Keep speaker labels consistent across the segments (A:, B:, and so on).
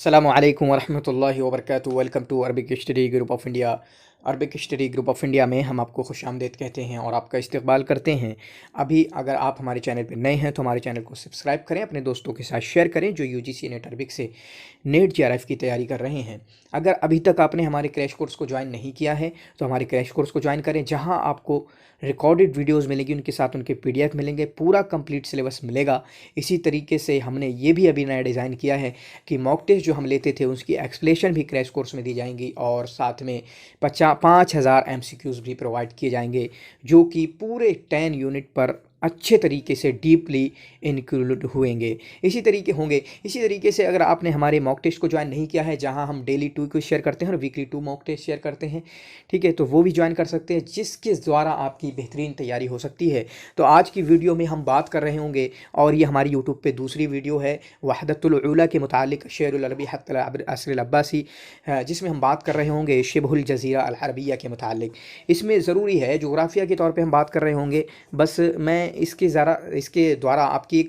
A: अस्सलामु अलैकुम वरहमतुल्लाहि वबरकातुहू। Welcome to Arabic study group of India. Arabic study group of India में हम आपको खुशामदीद कहते हैं और आपका इस्तकबाल करते हैं। अभी अगर आप हमारे चैनल पर नए हैं तो हमारे चैनल को सब्सक्राइब करें, अपने दोस्तों के साथ शेयर करें जो यूजीसी नेट अरबिक से नेट जेआरएफ की तैयारी कर रहे हैं। अगर अभी तक आपने हमारे क्रैश कोर्स को ज्वाइन नहीं किया है तो हमारे क्रैश कोर्स को ज्वाइन करें, जहां आपको रिकॉर्डेड वीडियोस मिलेंगी, उनके साथ उनके पीडीएफ मिलेंगे, पूरा कंप्लीट सिलेबस मिलेगा। इसी तरीके से हमने ये भी अभी नया डिज़ाइन किया है कि मॉक टेस्ट जो हम लेते थे उसकी एक्सप्लेनेशन भी क्रैश कोर्स में दी जाएंगी और साथ में 5,000 एमसीक्यूज़ भी प्रोवाइड किए जाएंगे जो कि पूरे 10 यूनिट पर अच्छे तरीके से डीपली इंक्लूड होंगे। इसी तरीके से अगर आपने हमारे मॉक टेस्ट को ज्वाइन नहीं किया है, जहां हम डेली 2 क्विज शेयर करते हैं और वीकली 2 मॉक टेस्ट शेयर करते हैं, ठीक है, तो वो भी ज्वाइन कर सकते हैं, जिसके द्वारा आपकी बेहतरीन तैयारी हो सकती है। तो आज की वीडियो में हम बात कर रहे होंगे, और ये हमारी यूट्यूब पे दूसरी वीडियो है वहदतुल उला के मुतालिक शेरुल अरबी हत्तल असर अब्बासी, जिसमें हम बात कर रहे होंगे शिबहुल जज़ीरा अल अरबिया के मुतालिक। इसमें ज़रूरी है जोग्राफिया के तौर पे हम बात कर रहे होंगे, बस मैं इसके द्वारा आपकी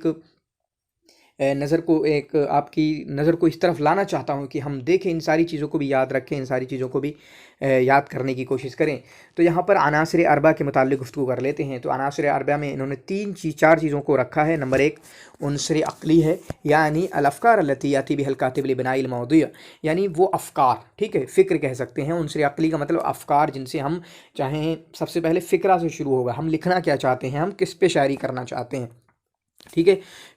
A: आपकी नज़र को इस तरफ लाना चाहता हूँ कि हम देखें, इन सारी चीज़ों को भी याद रखें, इन सारी चीज़ों को भी याद करने की कोशिश करें। तो यहाँ पर अनासर अरबा के मुताल्लिक़ गुफ्तगू कर लेते हैं। तो अनासर अरबा में इन्होंने 4 चीज़ों को रखा है। नंबर 1 उन्सर अक़ली है, यानी अल-अफ़कार अल्लती याती बिहल कातिब लिबनाइल मौज़ू, यानी वो अफ़कार, ठीक है, फ़िक्र कह सकते हैं। उन्सर अक़ली का मतलब अफ़कार जिनसे हम चाहें, सबसे पहले फ़िक्रा से शुरू होगा, हम लिखना क्या चाहते हैं, हम किस पे शायरी करना चाहते हैं, ठीक है।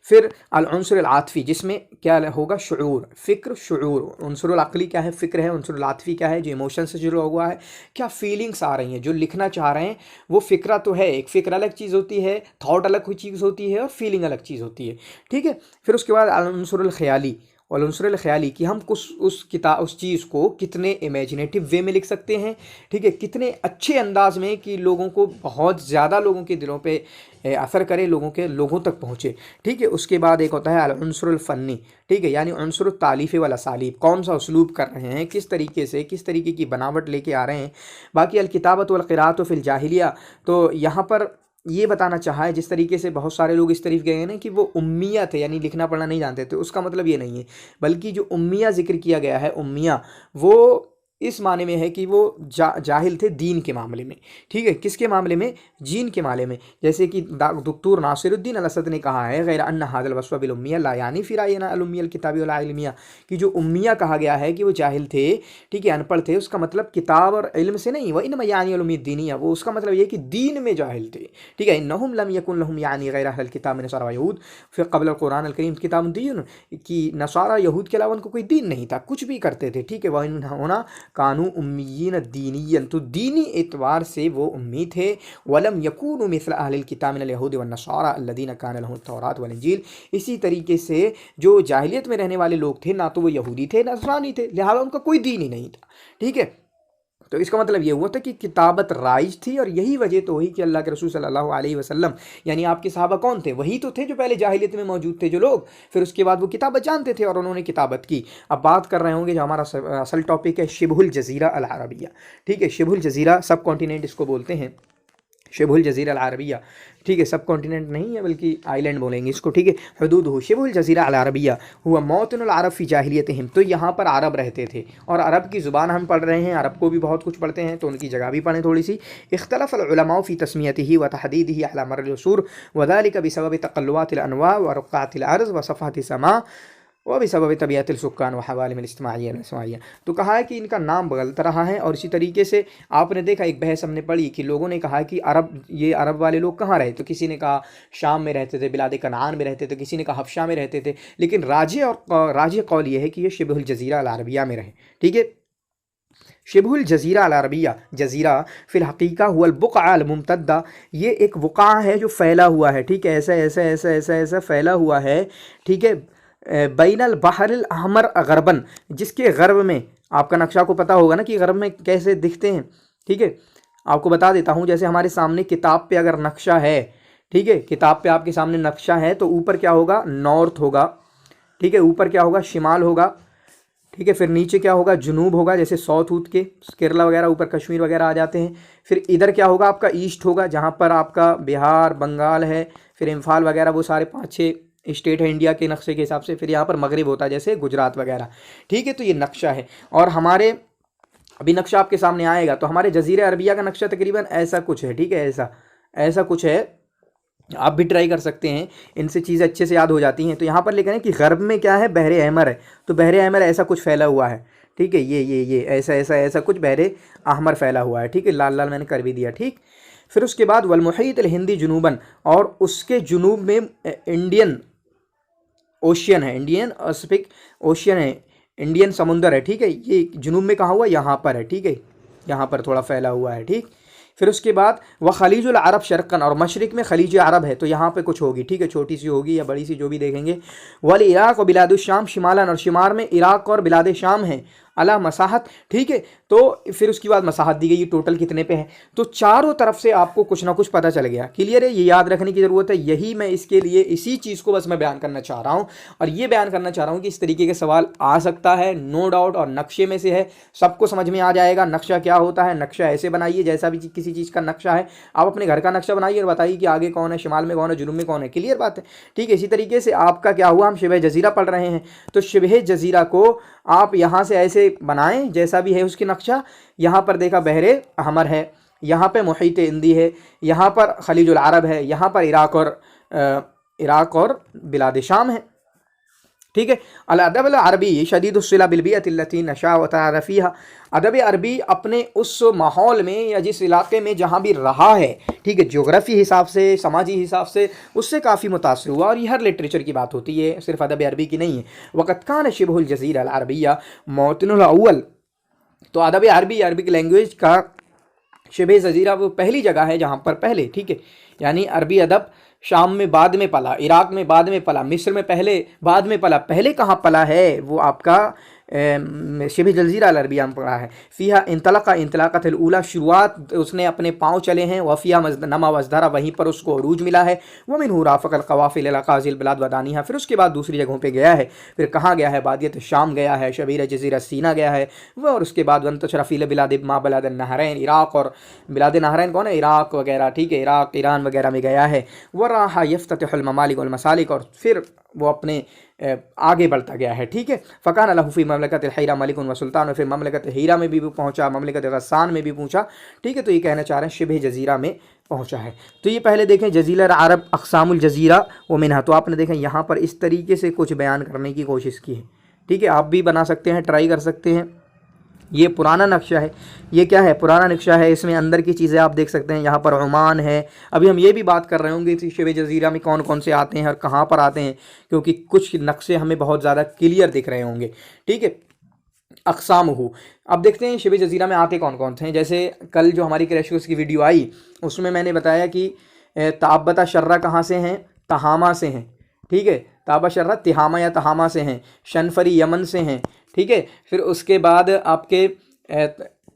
A: फिर अल-उन्सुर अल-आतफ़ी, जिसमें क्या होगा, शुऊर, फ़िक्र, शुऊर। उन्सुर अल-अक़ली क्या है, फ़िक्र है। उन्सुर अल-आतफ़ी क्या है, जो इमोशन से जुड़ा हुआ है, क्या फीलिंग्स आ रही हैं, जो लिखना चाह रहे हैं। वो फ़िक्रा तो है, एक फ़िक्र अलग चीज़ होती है, थॉट अलग कोई चीज़ होती है, और फीलिंग अलग चीज़ होती है, ठीक है। फिर उसके बाद अल-उन्सुर अल-ख़याली, और उन्सुर अल-ख़याली कि हम उस चीज़ को कितने इमेजिनेटिव वे में लिख सकते हैं, ठीक है, कितने अच्छे अंदाज में कि लोगों को, बहुत ज़्यादा लोगों के दिलों पे असर करे, लोगों तक पहुँचे, ठीक है। उसके बाद एक होता है अल-उन्सुर अल-फ़न्नी, ठीक है, यानी उन्सुर तालीफ़ वाला सालीब, कौन सा उसलूब कर रहे हैं, किस तरीके की बनावट लेके आ रहे हैं। बाकी अल-किताबत वल क़िराअत फ़िल जाहिलिया, तो यहाँ पर ये बताना चाहा है, जिस तरीके से बहुत सारे लोग इस तरफ गए हैं ना कि वो उम्मिया थे, यानी लिखना पढ़ना नहीं जानते थे, उसका मतलब ये नहीं है, बल्कि जो उम्मिया जिक्र किया गया है, उम्मिया वो इस माने में है कि वो जाहिल थे दीन के मामले में, ठीक है। किसके मामले में, जीन के मामले में। जैसे कि डॉक्टर नासिरुद्दीन अल असद ने कहा है, गैर अन्ना हादल वस्फ़ बिल उम्मिया ला यानी फ़िरायना अल उम्मिया अल किताबी वल इल्मिया, कि जो उम्मिया कहा गया है कि वो जाहिल थे, ठीक है, अनपढ़ थे, उसका मतलब किताब और इल्म से नहीं, वह इन्नमा यानी अल उम्मिया दीनिया, वो उसका मतलब ये कि दीन में जाहिल थे, ठीक है। इन्नहुम लम यकुन लहुम यानी गैर अहल किताब मिन नसारा व यहूद फिर क़ब्ल अल कुरान अल करीम किताब दीन, कि नसारा यहूद के अलावा उनको कोई दीन नहीं था, कुछ भी करते थे, ठीक है। वह होना कानू उम्मीन दीनियन, तो दीनी एतवार से वो उम्मी थे। वलम यकूनु मिस्ल अहलिल किताब मिनल यहूद वन नसारा अल्लज़ीना कान लहुम तौरात वल इंजील, इसी तरीके से जो जाहिलियत में रहने वाले लोग थे, ना तो वो यहूदी थे, नसरानी थे, लिहाजा उनका कोई दीन ही नहीं था, ठीक है। तो इसका मतलब ये हुआ था कि किताबत राइज थी, और यही वजह तो हुई कि अल्लाह के रसूल सल्लल्लाहु अलैहि वसल्लम, यानी आपके सहाबा कौन थे, वही तो थे जो पहले जाहिलियत में मौजूद थे जो लोग, फिर उसके बाद वो किताबत जानते थे और उन्होंने किताबत की। अब बात कर रहे होंगे, जो हमारा असल टॉपिक है, शिबहुल जज़ीरा अल अरबिया, ठीक है। शिबहुल जज़ीरा सब कॉन्टिनेंट इसको बोलते हैं, शिबहुल जज़ीरा अल अरबिया, ठीक है, सब कॉन्टिनेंट नहीं है बल्कि आइलैंड बोलेंगे इसको, ठीक है। हदूद हो शिबहुल जज़ीरा अल अरबिया हुआ मौतनुल अरब फ़ी जाहिलियतिहिम, तो यहाँ पर अरब रहते थे, और अरब की ज़ुबान हम पढ़ रहे हैं, अरब को भी बहुत कुछ पढ़ते हैं, तो उनकी जगह भी पढ़ें थोड़ी सी। इख्तलफ़ अल उलमा फ़ी तस्मियतिही व तहदीदिही अला मर्रिल उसूर व ज़ालिका बिसबब तक़ल्लुवातिल अनवा व रुक़्क़ातिल अर्ज़ व सफ़हति समा वह भी सबब तबीयतिल सुक्कान व हवालिमिल इज्तिमाइय्या। तो कहा है कि इनका नाम बदलता रहा है, और इसी तरीके से आपने देखा, एक बहस हमने पढ़ी कि लोगों ने कहा कि ये अरब वाले लोग कहाँ रहे, तो किसी ने कहा शाम में रहते थे, बिलाद कनान में रहते थे, किसी ने कहा हफ्शा में रहते थे, लेकिन राजी कौल ये है कि ये शिबहुल जज़ीरा अल अरबिया में रहे, ठीक है। शिबहुल जज़ीरा अल अरबिया, जज़ीरा फ़िल हक़ीक़ा हुवल बुक़अ अल मुम्तद्दा, ये एक बुक़ा है जो फैला हुआ है, ठीक है, ऐसा फैला हुआ है, ठीक है, बैनल बहरिल अहमर गरबन, जिसके गर्ब में, आपका नक्शा को पता होगा ना कि गर्ब में कैसे दिखते हैं, ठीक है। आपको बता देता हूँ, जैसे हमारे सामने किताब पे अगर नक्शा है, ठीक है, किताब पे आपके सामने नक्शा है, तो ऊपर क्या होगा, नॉर्थ होगा, ठीक है, ऊपर क्या होगा, शिमाल होगा, ठीक है, फिर नीचे क्या होगा, जुनूब होगा, जैसे साउथ ऊथ के केरला वगैरह, ऊपर कश्मीर वगैरह आ जाते हैं। फिर इधर क्या होगा, आपका ईस्ट होगा, जहाँ पर आपका बिहार, बंगाल है, फिर इम्फाल वगैरह, वो सारे 5-6 स्टेट है इंडिया के नक्शे के हिसाब से, फिर यहाँ पर मगरिब होता है जैसे गुजरात वगैरह, ठीक है। तो ये नक्शा है, और हमारे अभी नक्शा आपके सामने आएगा, तो हमारे जजीरे अरबिया का नक्शा तकरीबन ऐसा कुछ है, ठीक है, ऐसा ऐसा कुछ है। आप भी ट्राई कर सकते हैं, इनसे चीज़ें अच्छे से याद हो जाती हैं। तो यहाँ पर लिखा है कि गर्ब में क्या है, बहरे अहमर है, तो बहरे अहमर ऐसा कुछ फैला हुआ है, ठीक है, ये ऐसा ऐसा ऐसा कुछ बहरे अहमर फैला हुआ है, ठीक है, लाल लाल मैंने कर भी दिया, ठीक। फिर उसके बाद वल मुहीत अल हिंदी जुनूबन, और उसके जुनूब में इंडियन ओशियन है, इंडियन पैसिफिक ओशियन है, इंडियन समुंदर है, ठीक है। ये जुनूब में कहाँ हुआ, यहाँ पर है, ठीक है, यहाँ पर थोड़ा फैला हुआ है, ठीक। फिर उसके बाद वह खलीजुल अरब शर्कन, और मशरिक में खलीज अरब है, तो यहाँ पे कुछ होगी, ठीक है, छोटी सी होगी या बड़ी सी जो भी देखेंगे। वल इराक और बिलादुश्शाम शिमालन, और शिमार में इराक और बिलाद शाम है, अला मसाहत, ठीक है। तो फिर उसके बाद मसाहत दी गई, टोटल कितने पे है। तो चारों तरफ से आपको कुछ ना कुछ पता चल गया, क्लियर है, ये याद रखने की ज़रूरत है। यही मैं इसके लिए इसी चीज़ को बस मैं बयान करना चाह रहा हूँ, और ये बयान करना चाह रहा हूँ कि इस तरीके के सवाल आ सकता है, नो डाउट। और नक्शे में से है, सबको समझ में आ जाएगा नक्शा क्या होता है। नक्शा ऐसे बनाइए जैसा भी किसी चीज़ का नक्शा है, आप अपने घर का नक्शा बनाइए और बताइए कि आगे कौन है, शिमाल में कौन है, जुनूब में कौन है, क्लियर बात है, ठीक है। इसी तरीके से आपका क्या हुआ, हम शिबह जजीरा पढ़ रहे हैं, तो शिबह जजीरा को आप यहाँ से ऐसे बनाएं जैसा भी है उसकी नक्शा। यहाँ पर देखा बहरे अहमर है, यहाँ पे मुहीत हिंदी है, यहाँ पर खलीजुल अरब है, यहाँ पर इराक और बिलाद शाम है, ठीक है। अल अदब अल अरबी शदीदुस्सिला बिल बियअति अल्लती नशा व तअर्रफ़ फ़ीहा, अदब अरबी अपने उस माहौल में या जिस इलाके में जहाँ भी रहा है, ठीक है, ज्योग्राफी हिसाब से, समाजी हिसाब से, उससे काफ़ी मुतासिर हुआ। और ये हर लिटरेचर की बात होती है, सिर्फ अदब अरबी की नहीं है। वक़द कान शिबहुल जज़ीरा अल अरबिया मौतिनुल अव्वल, तो अदब अरबी, अरबिक लैंग्वेज का शिबह जजीरा वो पहली जगह है जहाँ पर पहले, ठीक है, यानी अरबी अदब शाम में बाद में पला, इराक में बाद में पला, मिस्र में पहले बाद में पला, पहले कहाँ पला है वो आपका शिबह जजीरा अल अरबिया में पड़ा है। फ़िहा इंतलाक़त उला, शुरुआत उसने अपने पाँव चले हैं, वफ़िया नमा वज़दरा, वहीं पर उसको अरूज मिला है। वह मिनहु राफ़क़ल क़वाफ़िल इला क़ाज़िल बिलाद वदानिहा, फिर उसके बाद दूसरी जगहों पे गया है। फिर कहाँ गया है, बादियत शाम गया है, शबीर जज़ीरा सीना गया है वह, और उसके बाद वंतशरा फ़ील बिलाद मा बिलाद नहरैन, इराक़ और बिलाद नहरैन कौन है, इराक़ वगैरह, ठीक है, इराक़ ईरान वगैरह में गया है। व राहा यफ्ततिहुल ममालिक वल मसालिक, और फिर वो अपने आगे बढ़ता गया है, ठीक है। फ़कान लहू फ़ी ममलकत हीरा मलिक व सुल्तान, और फिर ममलकत हीरा में भी पहुँचा, ममलकत गस्सान में भी पहुँचा, ठीक है। तो ये कहना चाह रहे हैं शिबह जजीरा में पहुँचा है। तो ये पहले देखें जजीरा अरब अक़सामुल जजीरा व मिनहा, तो आपने देखें यहाँ पर इस तरीके से कुछ बयान करने की कोशिश की है, ठीक है। आप भी बना सकते हैं, ट्राई कर सकते हैं। ये पुराना नक्शा है, ये क्या है, पुराना नक्शा है, इसमें अंदर की चीज़ें आप देख सकते हैं। यहाँ पर ओमान है, अभी हम ये भी बात कर रहे होंगे कि शिबह जजीरा में कौन कौन से आते हैं और कहाँ पर आते हैं, क्योंकि कुछ नक्शे हमें बहुत ज़्यादा क्लियर दिख रहे होंगे, ठीक है। अक़साम हो, अब देखते हैं शिबह जजीरा में आते कौन कौन से हैं। जैसे कल जो हमारी क्रैश कोर्स की वीडियो आई उसमें मैंने बताया कि ताबता शर्रा कहाँ से हैं, तहामा से हैं, ठीक है, ताबा शर्रा तिहामा या तहामा से हैं। शनफरी यमन से हैं, ठीक है। फिर उसके बाद आपके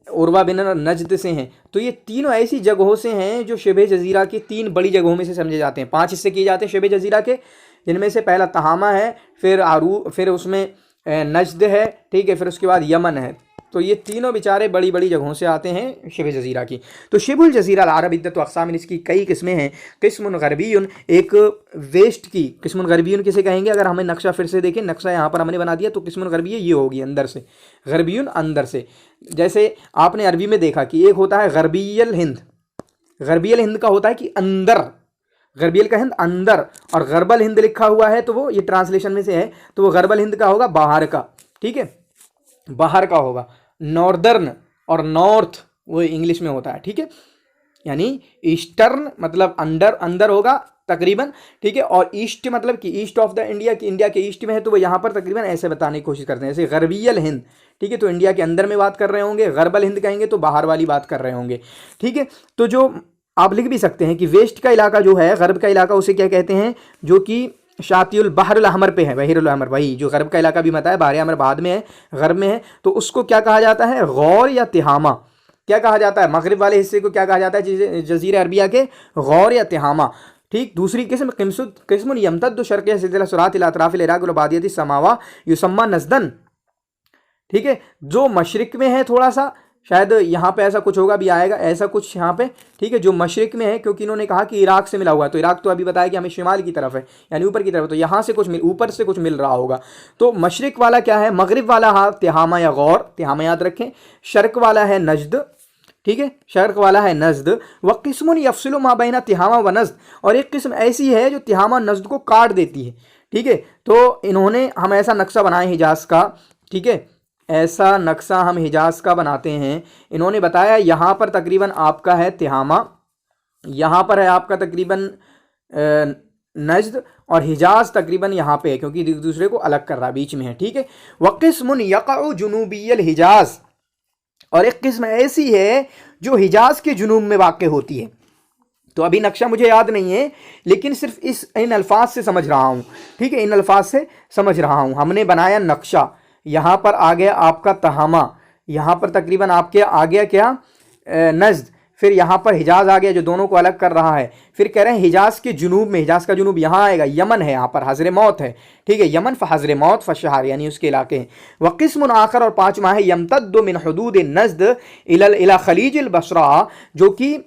A: उर्वा बिन नजद से हैं। तो ये तीनों ऐसी जगहों से हैं जो शिबह जजीरा की 3 बड़ी जगहों में से समझे जाते हैं। 5 हिस्से किए जाते हैं शिबह जजीरा के, जिनमें से पहला तहामा है, फिर उसमें नजद है, ठीक है, फिर उसके बाद यमन है। तो ये तीनों बेचारे बड़ी बड़ी जगहों से आते हैं शिबह जजीरा की। तो शिबुल जजीरा अल अरब इद्दत अक़साम, इसकी कई किस्में हैं। किस्मुन गरबियुन, एक वेस्ट की, किस्मुन गरबियुन किसे कहेंगे, अगर हमें नक्शा फिर से देखें, नक्शा यहाँ पर हमने बना दिया, तो किस्मुन गरबी ये होगी अंदर से, गरबियुन अंदर से। जैसे आपने अरबी में देखा कि एक होता है गरबियल हिंद, गरबियल हिंद का होता है कि अंदर, गरबियल का हिंद अंदर, और गरबल हिंद लिखा हुआ है तो वो ये ट्रांसलेशन में से है, तो वो गरबल हिंद का होगा बाहर का, ठीक है, बाहर का होगा। नॉर्दर्न और नॉर्थ वो इंग्लिश में होता है, ठीक है, यानी ईस्टर्न मतलब अंदर अंदर होगा तकरीबन, ठीक है, और ईस्ट मतलब कि ईस्ट ऑफ द इंडिया, की इंडिया के ईस्ट में है, तो वो यहाँ पर तकरीबन ऐसे बताने की कोशिश करते हैं, जैसे गरबियल हिंद, ठीक है, तो इंडिया के अंदर में बात कर रहे होंगे। गरबल हिंद कहेंगे तो बाहर वाली बात कर रहे होंगे, ठीक है। तो जो आप लिख भी सकते हैं कि वेस्ट का इलाका जो है, गरब का इलाका, उसे क्या कहते हैं, जो कि शातियुल बहरुल अहमर पे है, बहरुल अहमर, वही जो गरब का इलाका भी बताया, बहर अहमर बाद में है, गरब में है, तो उसको क्या कहा जाता है, गौर या तिहामा, क्या कहा जाता है, मगरिब वाले हिस्से को क्या कहा जाता है, जजीरा अरबिया के गौर या तिहामा, ठीक। दूसरी किस्म किस्मुन यमतद्दु शर्क़ सिलसिला सुरात इला अतराफ़िल इराक़ व बादियती समावा युसम्मा नज़दन, ठीक है, जो मशरिक में है थोड़ा सा, शायद यहाँ पे ऐसा कुछ होगा, भी आएगा ऐसा कुछ यहाँ पे, ठीक है, जो मशरिक में है, क्योंकि इन्होंने कहा कि इराक से मिला हुआ है, तो इराक तो अभी बताया कि हमें शिमाल की तरफ है यानी ऊपर की तरफ, तो यहाँ से कुछ ऊपर से कुछ मिल रहा होगा। तो मशरिक वाला क्या है, मगरिब वाला हाथ तिहामा या गौर, तिहामा याद रखें। शर्क वाला है नजद, ठीक है, शर्क वाला है नजद। व किस्मुन यफसिलु मा बैना तिहामा व नजद, और एक किस्म ऐसी है जो तिहामा नजद को काट देती है, ठीक है। तो इन्होंने, हम ऐसा नक्शा बनाए हिजाज का, ठीक है, ऐसा नक्शा हम हिजाज का बनाते हैं। इन्होंने बताया यहाँ पर तकरीबन आपका है तिहामा, यहाँ पर है आपका तकरीबन नजद, और हिजाज तकरीबन यहाँ पे है, क्योंकि एक दूसरे को अलग कर रहा, बीच में है, ठीक है। वक़िस्मुन यक़अ जुनूबियल हिजाज, और एक किस्म ऐसी है जो हिजाज के जुनूब में वाक़ होती है। तो अभी नक्शा मुझे याद नहीं है, लेकिन सिर्फ इन अल्फाज से समझ रहा हूँ, ठीक है, इन अल्फाज से समझ रहा हूँ। हमने बनाया नक्शा, यहाँ पर आ गया आपका तहामा, यहाँ पर तकरीबन आपके आ गया क्या, नजद, फिर यहाँ पर हिजाज आ गया जो दोनों को अलग कर रहा है। फिर कह रहे हैं हिजाज के जुनूब में, हिजाज का जुनूब यहाँ आएगा, यमन है, यहाँ पर हजर मौत है, ठीक है, यमन फ हजर मौत फ शहर यानी उसके इलाके हैं। वक़िस्मुन आखर, और पाँचवा है यमतद्दु मिन हुदूद नजद इला खलीजिल बसरा, जो कि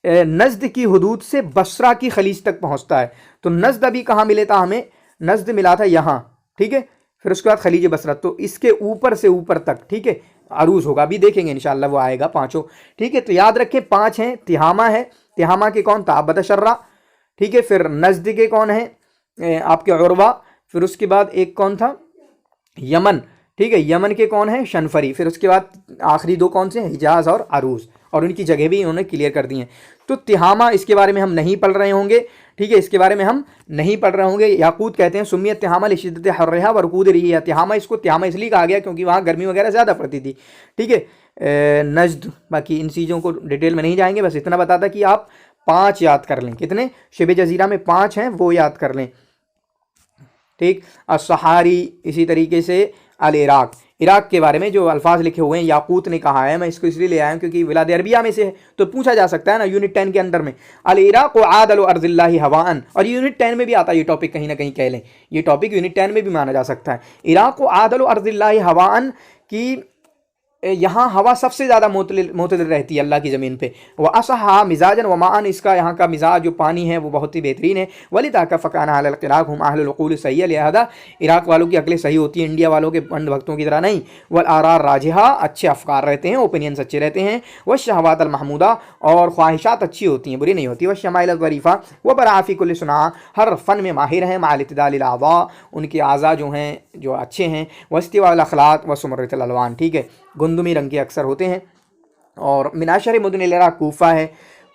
A: नजद की हदूद से बसरा की खलीज तक पहुँचता है। तो नजद अभी कहाँ मिले था हमें, नजद मिला था यहाँ, ठीक है, फिर उसके बाद खलीज बसरा, तो इसके ऊपर से ऊपर तक, ठीक है, अरूज होगा, अभी देखेंगे इंशाअल्लाह वो आएगा पांचों, ठीक है। तो याद रखें पांच हैं, तिहामा है, तिहामा के कौन था, अबद शर्रा, ठीक है, फिर नजद के कौन है आपके उर्वा, फिर उसके बाद एक कौन था यमन, ठीक है, यमन के कौन है शनफरी, फिर उसके बाद आखिरी दो कौन से, हिजाज और अरूज, और उनकी जगह भी इन्होंने क्लियर कर दी हैं। तो तिहामा, इसके बारे में हम नहीं पढ़ रहे होंगे, ठीक है, इसके बारे में हम नहीं पढ़ रहे होंगे। याकूत कहते हैं सुम्मियत तिहामा लिशिद्दत हर्रिहा व रुकूद रिहा, तिहामा, इसको तिहामा इसलिए कहा गया क्योंकि वहाँ गर्मी वगैरह ज़्यादा पड़ती थी, ठीक है। नजद, बाकी इन चीज़ों को डिटेल में नहीं जाएंगे, बस इतना बताता कि आप 5 याद कर लें, कितने, शिबे जजीरा में 5 हैं वो याद कर लें, ठीक। अस्सहारी, इसी तरीके से अल इराक, इराक के बारे में जो अल्फाज लिखे हुए हैं याकूत ने कहा है, मैं इसको इसलिए ले आया हूँ क्योंकि विलाद अरबिया में से है, तो पूछा जा सकता है ना यूनिट 10 के अंदर में, अल इराक आदल अर्ज़िल्लाहि हवाअन, और यूनिट 10 में भी आता है ये टॉपिक, कहीं ना कहीं कह लें ये टॉपिक यूनिट 10 में भी माना जा सकता है। इराक आदल अर्ज़िल्लाहि हवाअन की यहाँ हवा सबसे ज़्यादा मोतदिल रहती है अल्लाह की ज़मीन पे। वह असहा मिजाजन व माअन, इसका यहाँ का मिजाज जो पानी है वो बहुत ही बेहतरीन है। वली ताका फ़काना अहल इराक हुम अहलुल उक़ूल सही, लिहाजा इराक वालों की अकलें सही होती हैं, इंडिया वालों के अंध भक्तों की तरह नहीं। वल आरार राजिहा, अच्छे अफकार रहते हैं, ओपिनियंस अच्छे रहते हैं। व शहवात अल महमूदा, और ख्वाहिशात अच्छी होती हैं, बुरी नहीं होती। व शमाइल अल ज़रीफ़ा, व बराफ़ी कुल सुना, हर फ़न में माहिर हैं। माल इत्तिदाल अल आज़ा, उनके आज़ा जो हैं जो अच्छे हैं। वस्तिवा अल अखलाक व सुमरतल अलवान, ठीक है, गुंदमी रंग के अक्सर होते हैं। और मिनाशर मुदन इराक कूफ़ा है,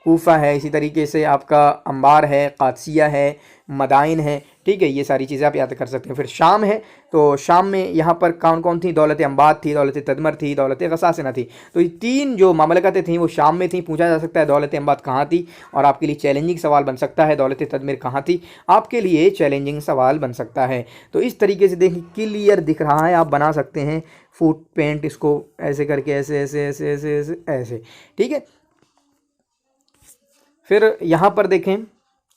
A: कूफ़ा है, इसी तरीके से आपका अंबार है, कादसिया है, मदाइन है, ठीक है, ये सारी चीज़ें आप याद कर सकते हैं। फिर शाम है, तो शाम में यहाँ पर कौन कौन थी, दौलत अंबाद थी, दौलत तदमर थी, दौलत गसासिना थी। तो ये 3 जो ममलकतें थीं वो शाम में थी। पूछा जा सकता है दौलत अंबाद कहाँ थी, और आपके लिए चैलेंजिंग सवाल बन सकता है दौलत तदमर कहाँ थी, आपके लिए चैलेंजिंग सवाल बन सकता है। तो इस तरीके से देखिए क्लियर दिख रहा है, आप बना सकते हैं फुट पेंट इसको ऐसे करके, ऐसे ऐसे ऐसे ऐसे ऐसे ऐसे, ठीक है। फिर यहाँ पर देखें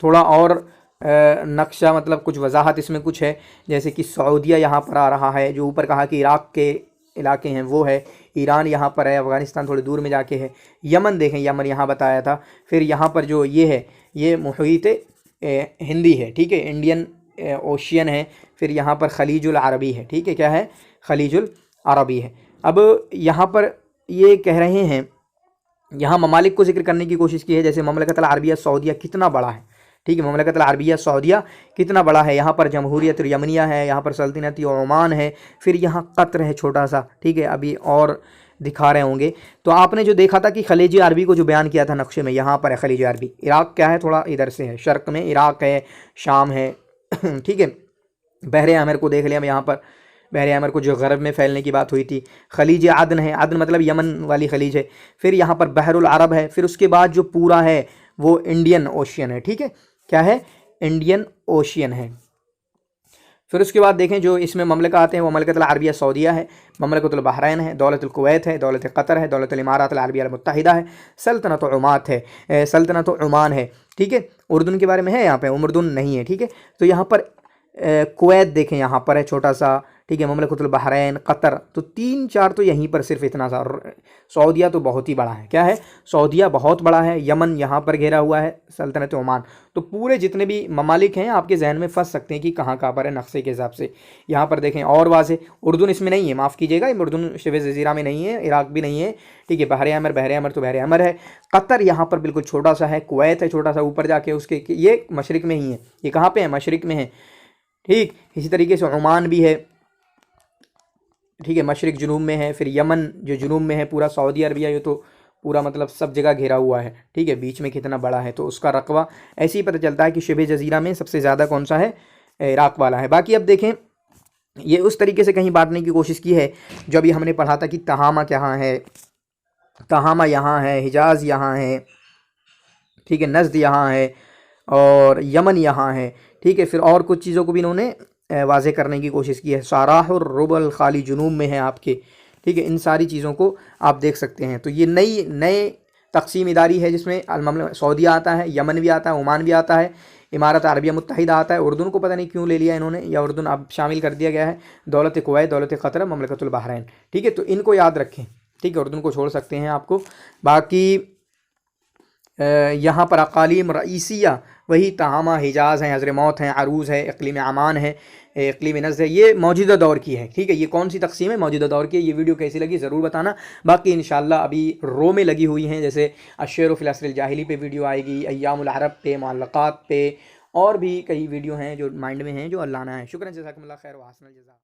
A: थोड़ा और नक्शा, मतलब कुछ वजाहत इसमें कुछ है, जैसे कि सऊदीया यहाँ पर आ रहा है, जो ऊपर कहा कि इराक के इलाके हैं वो है, ईरान यहाँ पर है, अफ़गानिस्तान थोड़ी दूर में जाके है, यमन देखें, यमन यहाँ बताया था। फिर यहाँ पर जो ये है ये मुहीत हिंदी है, ठीक है, इंडियन ओशियन है। फिर यहाँ पर खलीजुल अरबी है, ठीक है, क्या है, खलीजुल अरबी है। अब यहाँ पर ये कह रहे हैं, यहाँ ममालिक को जिक्र करने की कोशिश की है, जैसे ममलकत अल अरबिया सऊदीया कितना बड़ा है, ठीक है, ममलकत अल अरबिया सऊदीया कितना बड़ा है। यहाँ पर जमहूरियत यमनिया है, यहाँ पर सल्तनत ओमान है, फिर यहाँ कतर है छोटा सा, ठीक है, अभी और दिखा रहे होंगे। तो आपने जो देखा था कि खलीज अरबी को जो बयान किया था नक्शे में, यहाँ पर है खलीज अरबी। इराक क्या है, थोड़ा इधर से है, शर्क में इराक है, शाम है, ठीक है। बहरे आमिर को देख लिया हम, यहाँ पर बहरे आमिर को जो गरब में फैलने की बात हुई थी। खलीज अदन है, अदन मतलब यमन वाली खलीज है। फिर यहाँ पर बहरुल अरब है। फिर उसके बाद जो पूरा है वो इंडियन ओशियन है, ठीक है, क्या है, इंडियन ओशियन है। फिर उसके बाद देखें जो इसमें ममलका आते हैं वो ममलकत अरबिया सऊदीया है, ममलकतुल बहरैन है, दौलतुल कुवैत है, दौलत कतर है, दौलतुल इमारात अल अरबिया अल मुत्तहिदा है, सल्तनत उमात है, सल्तनत उमान है, ठीक है। उर्दून के बारे में है यहाँ पे, उर्दून नहीं है, ठीक है। तो यहाँ पर कुवैत देखें यहाँ पर है छोटा सा, ठीक है, ममलकतुल बहरैन, कतर, तो 3-4 तो यहीं पर सिर्फ इतना सा। सऊदीया तो बहुत ही बड़ा है, क्या है, सऊदीया बहुत बड़ा है। यमन यहाँ पर घेरा हुआ है, सल्तनत ओमान। तो पूरे जितने भी ममालिक हैं आपके जहन में फंस सकते हैं कि कहाँ कहाँ पर है नक्शे के हिसाब से। यहाँ पर देखें और वाज़े, उर्दून इसमें नहीं है, माफ़ कीजिएगा, उर्दून शबे जज़ीरा में नहीं है, इराक भी नहीं है, ठीक है। बहर अमर तो बहर अमर है। कतर यहाँ पर बिल्कुल छोटा सा है। कुवैत है छोटा सा ऊपर जाके, उसके ये मशरिक में ही है। ये कहाँ पे है, मशरिक में है, ठीक। इसी तरीके से ओमान भी है, ठीक है, मशरिक जुनूब में है। फिर यमन जो जुनूब में है, पूरा सऊदी अरबिया ये तो पूरा मतलब सब जगह घेरा हुआ है, ठीक है। बीच में कितना बड़ा है तो उसका रकबा ऐसे ही पता चलता है कि शबे जज़ीरा में सबसे ज़्यादा कौन सा है, इराक वाला है। बाकी अब देखें, ये उस तरीके से कहीं बांटने की कोशिश की है जो अभी हमने पढ़ा था कि तहामा कहाँ है, तहामा यहाँ है, हिजाज़ यहाँ है, ठीक है, नज़द यहाँ है और यमन यहाँ है, ठीक है। फिर और कुछ चीज़ों को भी इन्होंने वाज़े करने की कोशिश की है। साराह और रुबल खाली जुनूब में है आपके, ठीक है। इन सारी चीज़ों को आप देख सकते हैं। तो ये नए तकसीम इदारी है जिसमें सऊदीया आता है, यमन भी आता है, ओमान भी आता है, इमारत अरबिया मुत्तहिदा आता है। उर्दून को पता नहीं क्यों ले लिया इन्होंने, या उर्दून अब शामिल कर दिया गया है। दौलत कुवैत, दौलत क़तर, ममलकतुल बहरैन, ठीक है। तो इनको याद रखें, ठीक है। उर्दून को छोड़ सकते हैं आपको। बाकी यहाँ पर अकालीम रईसिया वही तहामा, हिजाज़ हैं, हज़रमौत हैं, अरूज़ है, इक़लीम अमान है, इक़लीम नज़द है। ये मौजूदा दौर की है, ठीक है। ये कौन सी तकसीम है, मौजूदा दौर की है। ये वीडियो कैसी लगी ज़रूर बताना। बाकी इंशाअल्लाह अभी रो में लगी हुई हैं, जैसे अश्शेर फ़िल अस्रिल जाहिली पे वीडियो आएगी, अय्यामुल अरब पे, मुअल्लक़ात पे, और भी कई वीडियो हैं जो माइंड में हैं जो लाना है। शुक्रन, जज़ाकुमुल्लाह खैर व अहसनल जज़ा।